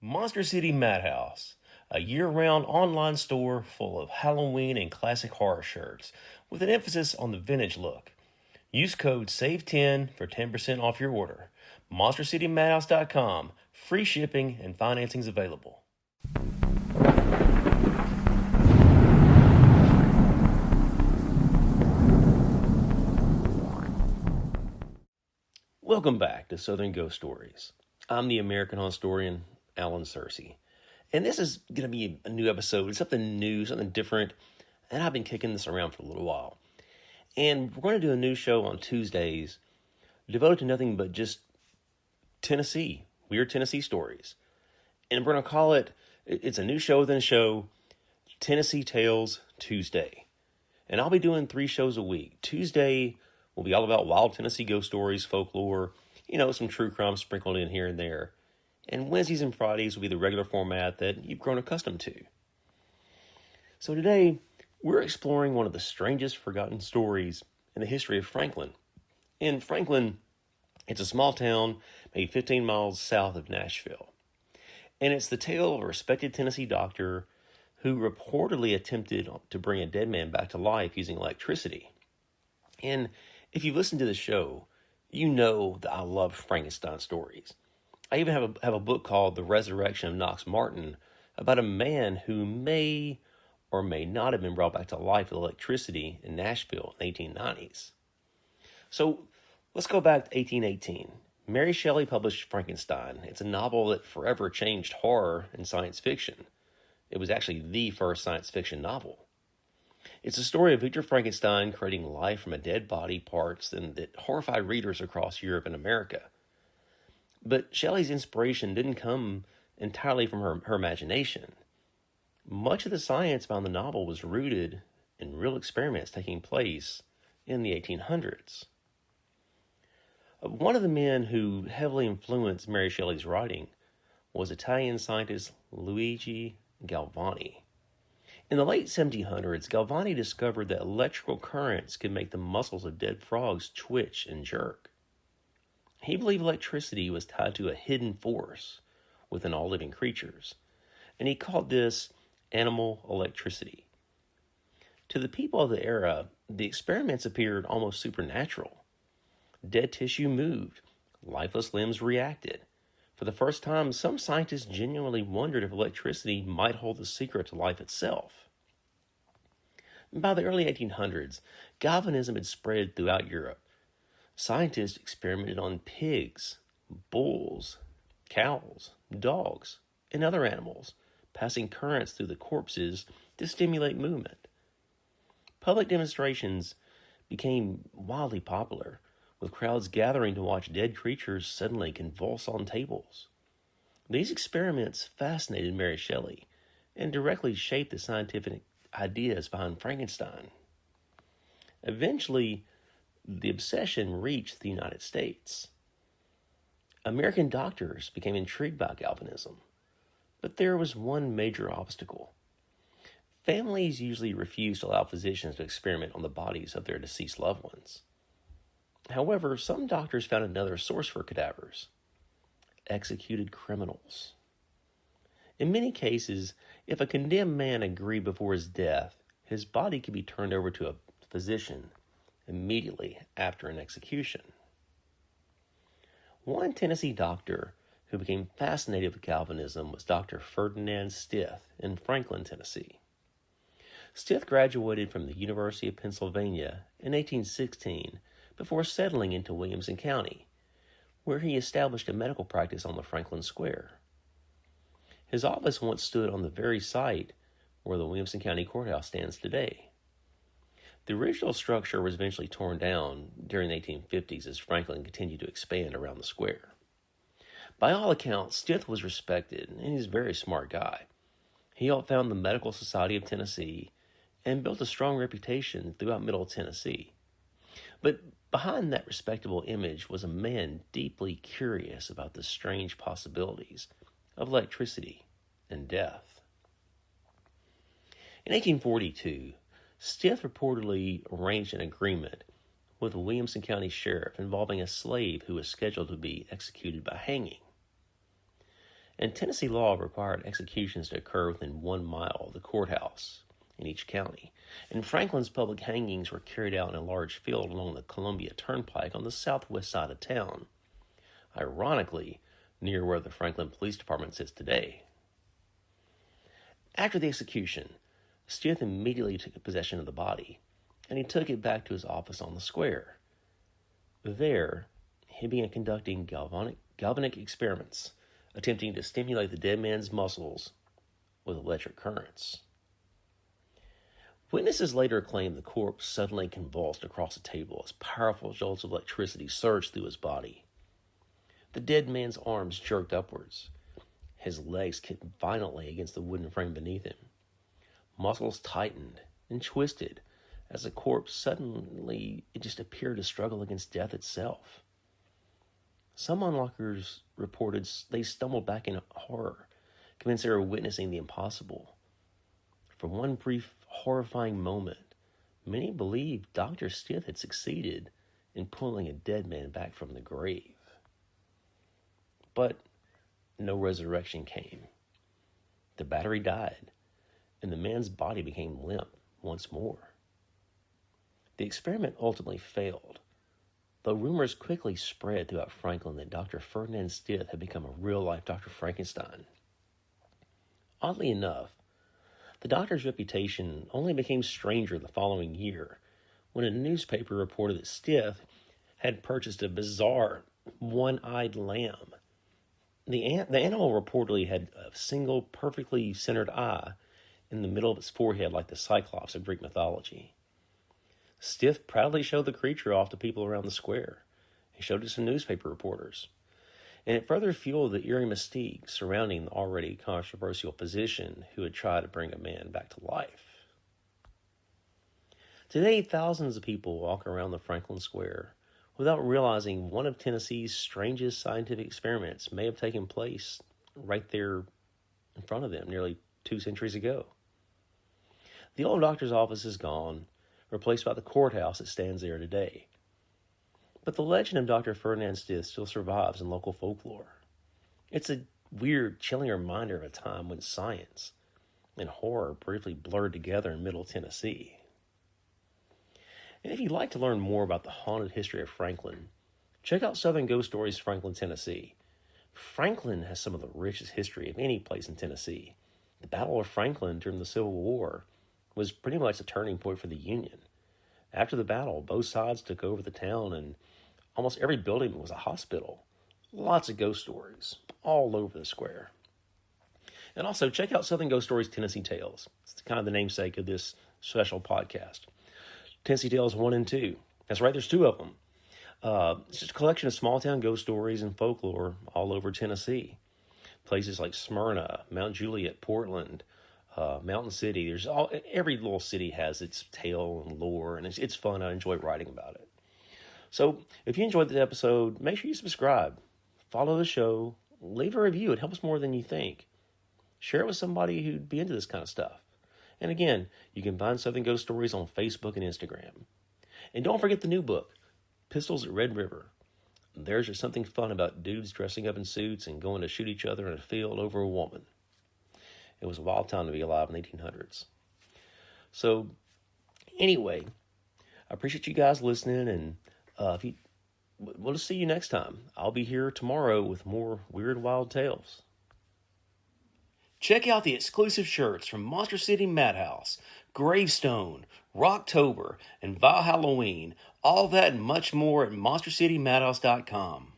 Monster City Madhouse, a year-round online store full of Halloween and classic horror shirts, with an emphasis on the vintage look. Use code SAVE10 for 10% off your order. MonsterCityMadhouse.com. Free shipping and financing's available. Welcome back to Southern Ghost Stories. I'm the American historian, Alan Sircy. And this is going to be a new episode, something new, something different. And I've been kicking this around for a little while. And we're going to do a new show on Tuesdays devoted to nothing but just Tennessee, weird Tennessee stories. And we're going to call it's a new show within a show, Tennessee Tales Tuesday. And I'll be doing 3 shows a week. Tuesday will be all about wild Tennessee ghost stories, folklore, some true crime sprinkled in here and there. And Wednesdays and Fridays will be the regular format that you've grown accustomed to. So today, we're exploring one of the strangest forgotten stories in the history of Franklin. In Franklin, it's a small town, maybe 15 miles south of Nashville. And it's the tale of a respected Tennessee doctor who reportedly attempted to bring a dead man back to life using electricity. And if you've listened to the show, you know that I love Frankenstein stories. I even have a book called The Resurrection of Knox Martin about a man who may or may not have been brought back to life with electricity in Nashville in the 1890s. So let's go back to 1818. Mary Shelley published Frankenstein. It's a novel that forever changed horror and science fiction. It was actually the first science fiction novel. It's a story of Victor Frankenstein creating life from a dead body, parts that horrified readers across Europe and America. But Shelley's inspiration didn't come entirely from her imagination. Much of the science behind the novel was rooted in real experiments taking place in the 1800s. One of the men who heavily influenced Mary Shelley's writing was Italian scientist Luigi Galvani. In the late 1700s, Galvani discovered that electrical currents could make the muscles of dead frogs twitch and jerk. He believed electricity was tied to a hidden force within all living creatures, and he called this animal electricity. To the people of the era, the experiments appeared almost supernatural. Dead tissue moved, lifeless limbs reacted. For the first time, some scientists genuinely wondered if electricity might hold the secret to life itself. By the early 1800s, galvanism had spread throughout Europe. Scientists experimented on pigs, bulls, cows, dogs, and other animals, passing currents through the corpses to stimulate movement. Public demonstrations became wildly popular, with crowds gathering to watch dead creatures suddenly convulse on tables. These experiments fascinated Mary Shelley and directly shaped the scientific ideas behind Frankenstein. Eventually, the obsession reached the United States. American doctors became intrigued by galvanism, but there was one major obstacle. Families usually refused to allow physicians to experiment on the bodies of their deceased loved ones. However, some doctors found another source for cadavers: executed criminals. In many cases, if a condemned man agreed before his death, his body could be turned over to a physician immediately after an execution. One Tennessee doctor who became fascinated with Galvanism was Dr. Ferdinand Stith in Franklin, Tennessee. Stith graduated from the University of Pennsylvania in 1816 before settling into Williamson County, where he established a medical practice on the Franklin Square. His office once stood on the very site where the Williamson County Courthouse stands today. The original structure was eventually torn down during the 1850s as Franklin continued to expand around the square. By all accounts, Stith was respected, and he's a very smart guy. He helped found the Medical Society of Tennessee and built a strong reputation throughout Middle Tennessee. But behind that respectable image was a man deeply curious about the strange possibilities of electricity and death. In 1842, Stith reportedly arranged an agreement with the Williamson County Sheriff involving a slave who was scheduled to be executed by hanging. And Tennessee law required executions to occur within 1 mile of the courthouse in each county. And Franklin's public hangings were carried out in a large field along the Columbia Turnpike on the southwest side of town, ironically near where the Franklin Police Department sits today. After the execution, Stith immediately took possession of the body, and he took it back to his office on the square. There, he began conducting galvanic experiments, attempting to stimulate the dead man's muscles with electric currents. Witnesses later claimed the corpse suddenly convulsed across the table as powerful jolts of electricity surged through his body. The dead man's arms jerked upwards. His legs kicked violently against the wooden frame beneath him. Muscles tightened and twisted as the corpse suddenly just appeared to struggle against death itself. Some onlookers reported they stumbled back in horror, convinced they were witnessing the impossible. For one brief, horrifying moment, many believed Dr. Stith had succeeded in pulling a dead man back from the grave. But no resurrection came. The battery died, and the man's body became limp once more. The experiment ultimately failed, though rumors quickly spread throughout Franklin that Dr. Ferdinand Stith had become a real-life Dr. Frankenstein. Oddly enough, the doctor's reputation only became stranger the following year when a newspaper reported that Stith had purchased a bizarre one-eyed lamb. The animal reportedly had a single perfectly centered eye in the middle of its forehead like the Cyclops of Greek mythology. Stith proudly showed the creature off to people around the square. He showed it to some newspaper reporters. And it further fueled the eerie mystique surrounding the already controversial physician who had tried to bring a man back to life. Today, thousands of people walk around the Franklin Square without realizing one of Tennessee's strangest scientific experiments may have taken place right there in front of them nearly 2 centuries ago. The old doctor's office is gone, replaced by the courthouse that stands there today. But the legend of Dr. Ferdinand Stith still survives in local folklore. It's a weird, chilling reminder of a time when science and horror briefly blurred together in Middle Tennessee. And if you'd like to learn more about the haunted history of Franklin, check out Southern Ghost Stories Franklin, Tennessee. Franklin has some of the richest history of any place in Tennessee. The Battle of Franklin during the Civil War was pretty much a turning point for the Union. After the battle, both sides took over the town, and almost every building was a hospital. Lots of ghost stories all over the square. And also, check out Southern Ghost Stories Tennessee Tales. It's kind of the namesake of this special podcast. Tennessee Tales 1 and 2. That's right, there's 2 of them. It's just a collection of small-town ghost stories and folklore all over Tennessee. Places like Smyrna, Mount Juliet, Portland, Mountain City. Every little city has its tale and lore, and it's fun. I enjoy writing about it. So if you enjoyed the episode, make sure you subscribe, follow the show, leave a review. It helps more than you think. Share it with somebody who'd be into this kind of stuff. And again, you can find Southern Ghost Stories on Facebook and Instagram. And don't forget the new book, Pistols at Red River. There's just something fun about dudes dressing up in suits and going to shoot each other in a field over a woman. It was a wild time to be alive in the 1800s. So, anyway, I appreciate you guys listening, and we'll just see you next time. I'll be here tomorrow with more Weird Wild Tales. Check out the exclusive shirts from Monster City Madhouse, Gravestone, Rocktober, and Val Halloween. All that and much more at MonsterCityMadhouse.com.